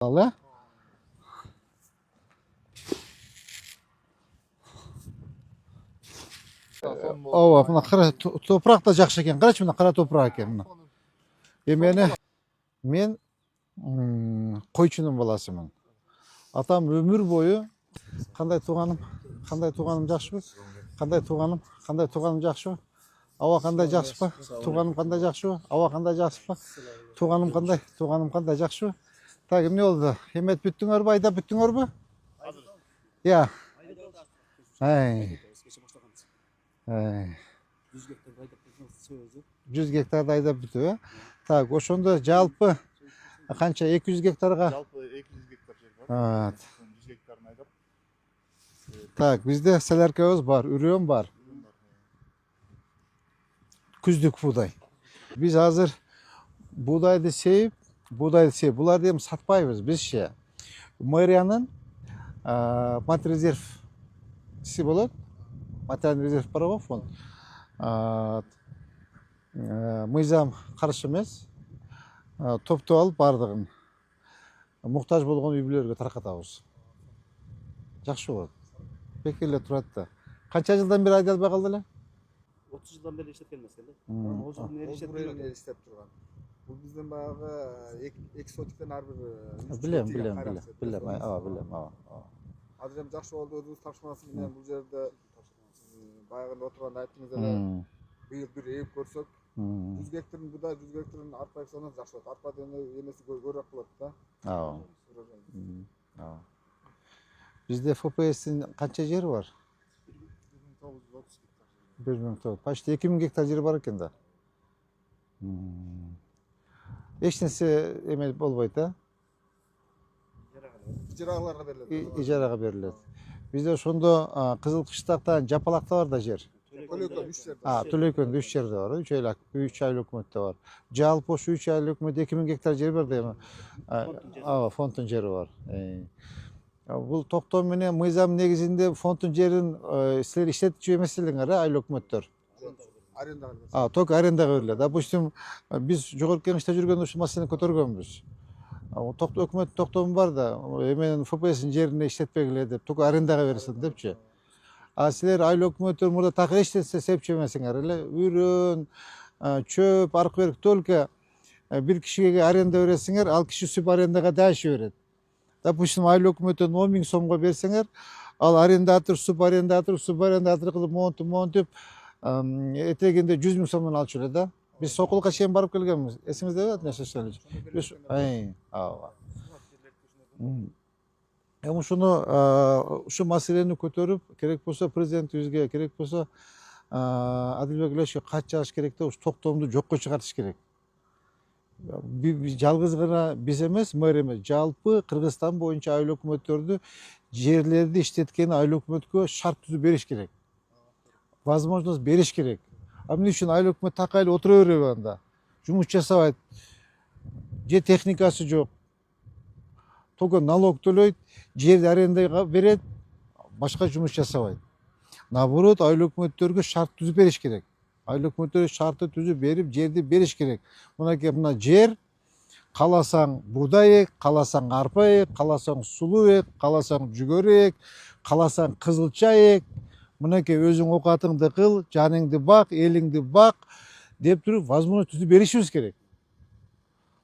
Valla. Ova, buna qara toprak da жақсы екен. Қарашы, мына қара топырақ екен мына. Мен қойшының баласымын. Атам өмір бойы қандай туғаным жақсы ба? Қандай туғаным жақсы ба? Ауа қандай жақсы ба? Туғаным қандай жақсы ба? Ауа қандай жақсы ба? Туғаным қандай жақсы ба? Так, не oldu? Емет бүттіңер ба? Айдап бүттіңер ба? Я. Ай. 100 гектарды айдап бүтті. Так, ошонда жалпы қанша 200 гектарға? Жалпы 200 гектар жер бар. 100 гектарын айдап. Так, бізде селеркебіз бар, үрем бар. Күздік будай. Біз азыр будайды сеіп, бұларды ем сатпайбыз бізше. Мэрияның материалдық резерв болады. Материалдық резерв бар ғой фонд. Мыйзам қарсы емес. Топтап алып бардығын мұқтаж болған үйлерге тарқатабыз. Жақсы болады. Бекелі тұрады. Қанша жылдан бері айдалбай қалды эле? 30 жылдан бері иштеп келмескен да. Ол buraya istep turgan. Bu bizden bayağı eksotikten her bir Bilem. Hazır hem жақсы oldu özünüz tapşırması bilen bu yerde bayağı oturanda ayttınız ele bıyıl bir eğip görsök 100 gektarın buda 100 gektarın arpa eksanız жақсы olur. Arpa dene yemesi görerek болады da. Bizde FPS'in kaça yeri var? 1930 gektar. 1930. Почти 2000 gektar yeri var eкен da. Eç nesi emek bolbaydı da? İcaralarına verildi. İcaraga beriledi. Bizde şunda Kızıl Kışlak'ta Japalak'ta var da yer. Tölökön 3 yerde. Tölökön'de 3 yerde var. 3 aylık hükümette var. Jalpı şu 3 aylık hükümette 2000 gektar yer var değil mi? Fontun yeri var. Bu toktом менен мыйзам негизинде фонддун жерин силер иштетчү эмессиңер, айлык өкмөттөр. Арендаға. Ток арендага берилет. Допустим, биз жогорку кеңеште жүргөндө ушул маселени көтөргөнбүз. Өкмөт токтому бар да, эменин ФПС'ин жерине иштетпегиле деп, ток арендага берсин депчи. Силер айлык өкмөттөр мурда так иштетсе сепчү эмесиңер эле. Үрөн, чөп, аркы берик только бир кишиге аренда бересиңер, ал киши сүп арендага дайшы берет. Допустим, айлык өкмөттөн 10 000 сомго берсеңер, ал арендатор, субарендатор кылып монтуп, этегинде 100 000 сомдон алып жүрөт да. Биз Сокулга чейин барып келгенбиз. Эсиңизде бар нерсе? Ушу маселени көтөрүп, керек болсо президентибизге, керек болсо Адилбек Өлөшкө кат жазыш керек да, ушу токтомду жокко чыгартыш керек. Жалгыз гана биз эмес, мэр эмес, жалпы Кыргызстан боюнча айлык өкмөттөрдү жерлерди иштеткен айлык өкмөткө шарт түзүп бериш керек. Возможность бериш керек. Эмне үчүн айлык өкмөт такайлы отура береби анда? Жумуш жасабайт. Же техникасы жок. Только налог төлөйт, жерди арендага берет, башка жумуш жасабайт. Наоборот, айлык өкмөттөргө шарт түзүп бериш керек. Айлык өкмөттөргө шартты түзүп берип, жерди бериш керек. Мына жер каласаң будай эк, каласаң арпа эк, каласаң сулуу эк, каласаң жүгөрү эк, каласаң кызылча эк. Мынакей өзүң окатыңды кыл, жаныңды бак, элиңди бак деп туруп возможность түзүп беришибиз керек.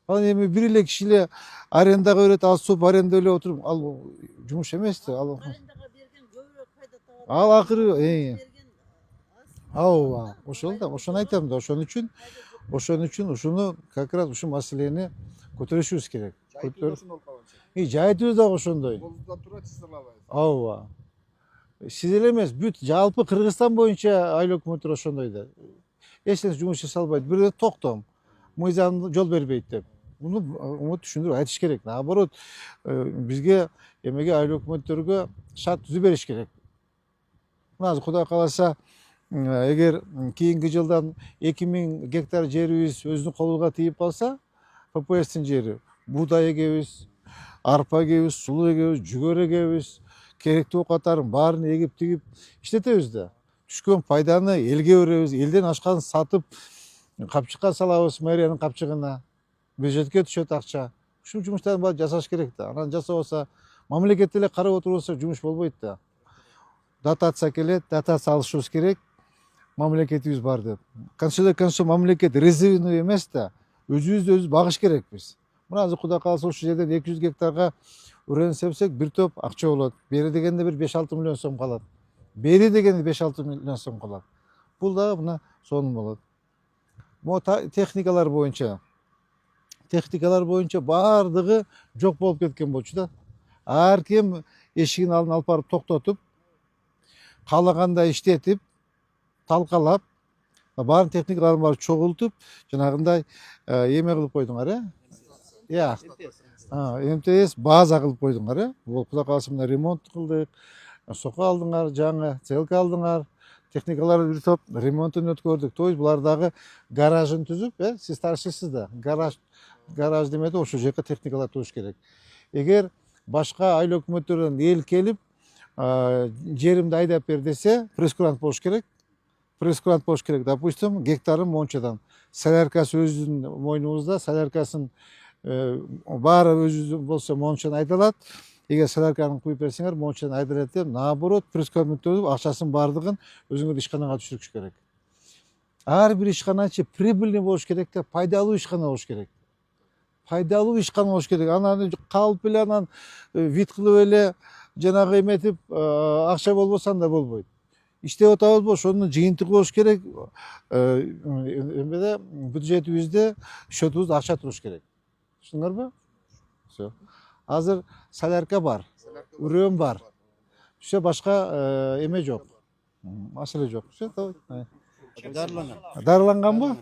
Ал эми бир эле кишилер арендага берет, ал суп аренда эле отуруп, ал жумуш эмес да. Арендага берген көбүрөөк пайда табат. Ал акыры ошол да, ошону айтам да, ошон үчүн ушуну как раз ушу маселени көтөрүшүбүз керек. Жайтыбыз дагы ошондой. Сиз эле эмес, бүт жалпы Кыргызстан боюнча айлык өкмөттөр ошондой да. Эч нерсе жумуш жасалбайт. Бир токтом, мыйзам жол бербейт деп. Муну түшүндүрүп айтыш керек. Наоборот, бизге эмеге айлык өкмөттөргө шарт түзүп бериш керек. Мына Кудай кааласа, эгер кийинки жылдан 2000 гектар жерибиз өзүнүн колуга тийип калса, ФПС'тин жери, будай эгебиз, арпа эгебиз, сулуу эгебиз, жүгөрү эгебиз, керектүү окаттарын баарын эгип тигип иштетебиз да. Түшкөн пайданы элге беребиз, элден ашканын сатып капчыкка салабыз, мэриянын капчыгына. Бюджетке түшөт акча. ушул жумуштардын баарын жасаш керек да. Анан жасабаса, мамлекет эле карап отурса жумуш болбойт да. Дотация келет, дотация алышыбыз керек. Мамлекетибиз бар деп. Конституция мамлекет резервный эмес да. Өзүбүздү өзүбүз багыш керекпиз. Мына азыр Кудай кааласа ушул жерден 200 гектарга үрөн сепсек бир топ акча болот. Бери дегенде бир 5-6 миллион сом калат. Бери дегенде 5-6 миллион сом калат. Бул дагы мына сонун болот. Могу техникалар боюнча баардыгы жок болуп кеткен болчу да. Ар ким эшигин алдын алып барып токтотуп, каалагандай иштетип, талкалап, баарын техникаларын баарын чогултуп, жанагындай эме кылып койдуңар, э? МТС база кылып койдуңар, э? Бул Кудай кааласа мына ремонт кылдык, сока алдыңар, жаңы целка алдыңар, техникаларды бир топ ремонтун өткөрдүк. То есть булар дагы гаражын түзүп, сиз таршысыз да. Гараж демеди, ошол жака техникалар туруш керек. Эгер башка айыл өкмөттөрдөн эл келип, жеримди айдап бер десе, прескурант болуш керек. Допустим, гектарын мончадан. Соляркасы өзүнүн мойнубузда, соляркасын баары өзүнүн болсо мончадан айдалат. Эгер солярканы куюп берсеңер, мончадан айдалат деп, наоборот, прескурант өтүп, акчасын баардыгын өзүңөр ишканага түшүрүш керек. Ар бир ишканачы прибыльный болуш керек да, пайдалуу ишкана болуш керек. Анан калып эле анан вид кылып эле жанагы эметип акча болбосо анда болбойт. Иштеп атабызбы, ошонун жыйынтыгы болуш керек. Эмеде бюджетибизде счетубузда акча туруш керек. Түшүндүңөрбү? Всё. Азыр солярка бар, үрөн бар. Все башка эме жок. Маселе жок. Все, давай. Дарыланганбы?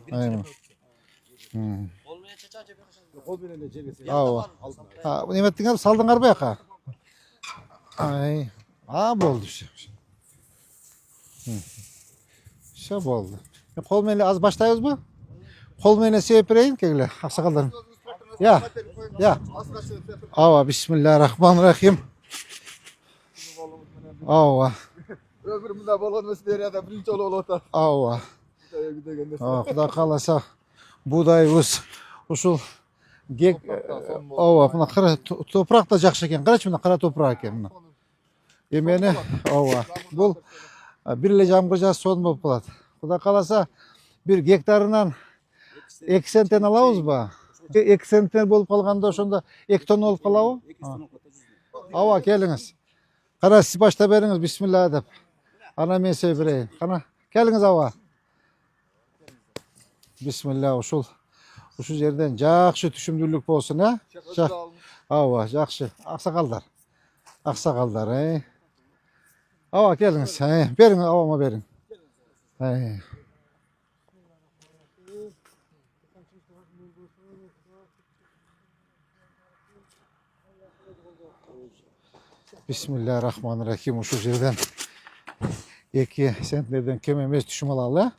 Кол менен эле жерге Ооба. Эметтиңер, салдыңар бияка? Болду. Все болду. Кол менен аз баштайбызбы? Кол менен сепип берейин, кегиле, аксакалдар. Я. Бисмиллахиррахманиррахим. Ömrümde bolgan эмес берияда биринчи жолу болуп атат. Кудай кааласа буудайыбыз ушул мына кара топурак да жакшы экен. Карачы, мына кара топурак экен мына. Эмени бул бир эле жамгыр жааса сонун болуп калат. Кудай кааласа бир гектарынан 2 центтен алабызбы? 2 центтен болуп калганда ошондо 2 тонна болуп калабы? Келиңиз. Кана сиз баштап бериңиз, бисмилла деп. Ана мен сиз берейин. Кана, келиңиз Бисмилла, ушул жерден жакшы түшүмдүүлүк болсун, жакшы. Аксакалдар, келиңиз. Бериң, авама бериң. Бисмиллахиррахманиррахим. Ушул жерден 2 центнерден кем эмес түшүм алалы.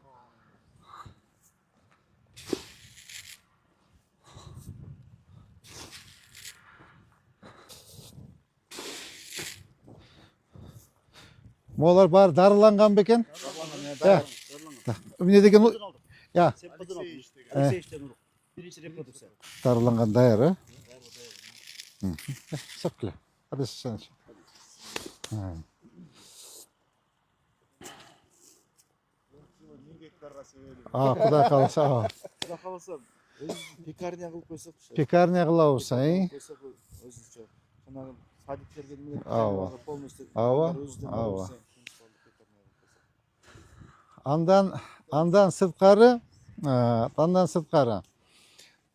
Молар баары дарыланган бекен? Эмне деген? Биринчи репродукция. Дарыланган даяр, Сапкіле. Hadi sen. Кудай кааласа. Кудай кааласа, пекарня кылып койсок. Пекарня кылабыз, Өзүнчө. Жанагы садиктерге менен полностью. Андан сырткары,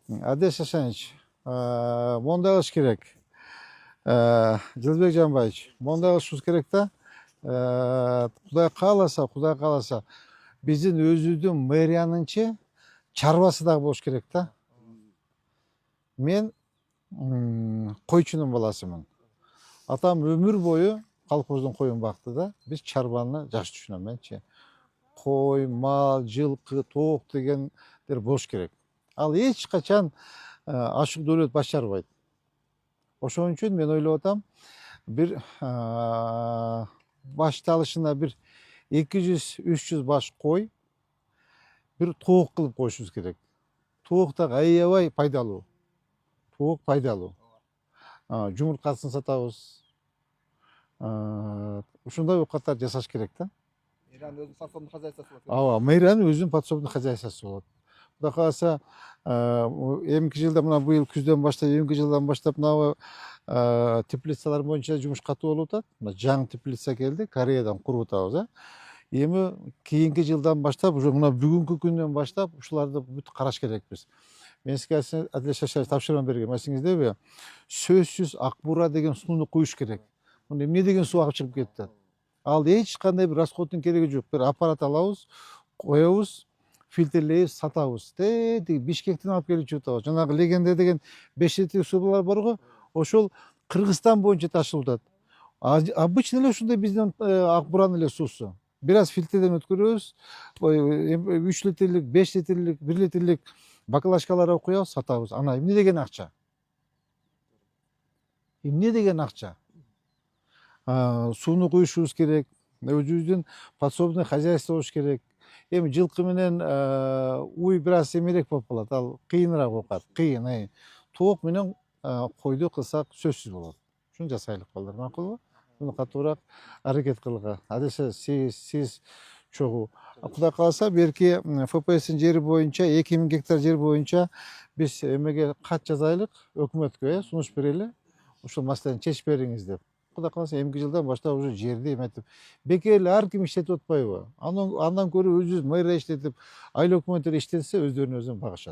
Адеш Ашанович, мондай кылыш керек. Жылбек Жанбаевич, мондай кылышыбыз керек да. Кудай кааласа, биздин өзүбүздүн мэриянынчы чарбасы дагы болуш керек да. Мен койчунун баласымын. Атам өмүр бою колхоздун коюн бакты да. Биз чарбаны жакшы түшүнөм менчи. Кой, мал, жылкы, тоок дегендер болуш керек. Ал эч качан ашык дөөлөт баш чарбайт. Ошон үчүн мен ойлоп атам, бир башталышына бир 200-300 баш кой, бир тоок кылып коюшубуз керек. Тоок да аябай пайдалуу. тоок пайдалуу. Жумурткасын сатабыз. Ушундай оокаттар жасаш керек да. Мейран өзүнүн подсобный хозяйствосы болот. Ооба, мэриянын өзүнүн подсобный хозяйствосу болот. Кудай кааласа, эмки жылда мына быйыл күздөн баштап, эмки жылдан баштап мына теплицалар боюнча жумуш катуу болуп атат. Мына жаңы теплица келди, Кореядан куруп атабыз. Эми кийинки жылдан баштап, уже мына бүгүнкү күндөн баштап ушуларды бүт караш керекпиз. Мен сизге Адилет Шашаев тапшырма берген, эсиңиздеби? Сөзсүз ак бура деген сууну куюш керек. Мына эмне деген суу агып чыгып кетти? Ал эч кандай бир расходдун кереги жок. Бир аппарат алабыз, коебуз, фильтрлейбиз, сатабыз. Тиги Бишкектен алып келип чыгып атабыз. Жанагы Легенда деген 5 литрлик сулар бар го, ошол Кыргызстан боюнча ташылып атат. Обычно эле ушундай биздин ак буранын эле суусу. Бир аз фильтрден өткөрөбүз, 3 литрлик, 5 литрлик, 1 литрлик баклажкаларга куябыз, сатабыз. Ана эмне деген акча? Эмне деген акча? Сууну куюшубуз керек, өзүбүздүн подсобный хозяйство болуш керек. Эми жылкы менен уй бир аз эмерээк болуп калат, ал кыйыныраак болуп калат, кыйын. Тоок менен койду кылсак сөзсүз болот. Ушуну жасайлык балдар, макулбу? Муну катуураак аракет кылга. Адилет, сиз чогуу. Кудай кааласа, берки ФПСтин жери боюнча 2000 гектар жер боюнча биз эмеге кат жазайлык, өкмөткө сунуш берели. Ушул маселени чечип бериңиз деп. Кудай кааласа, эмки жылдан баштап уже жерди эметип, бекер эле ар ким иштетип атпайбы? Андан көрө өзүбүз мэрия иштетип, айыл өкмөттөр иштетсе өздөрүнө өзү багышат.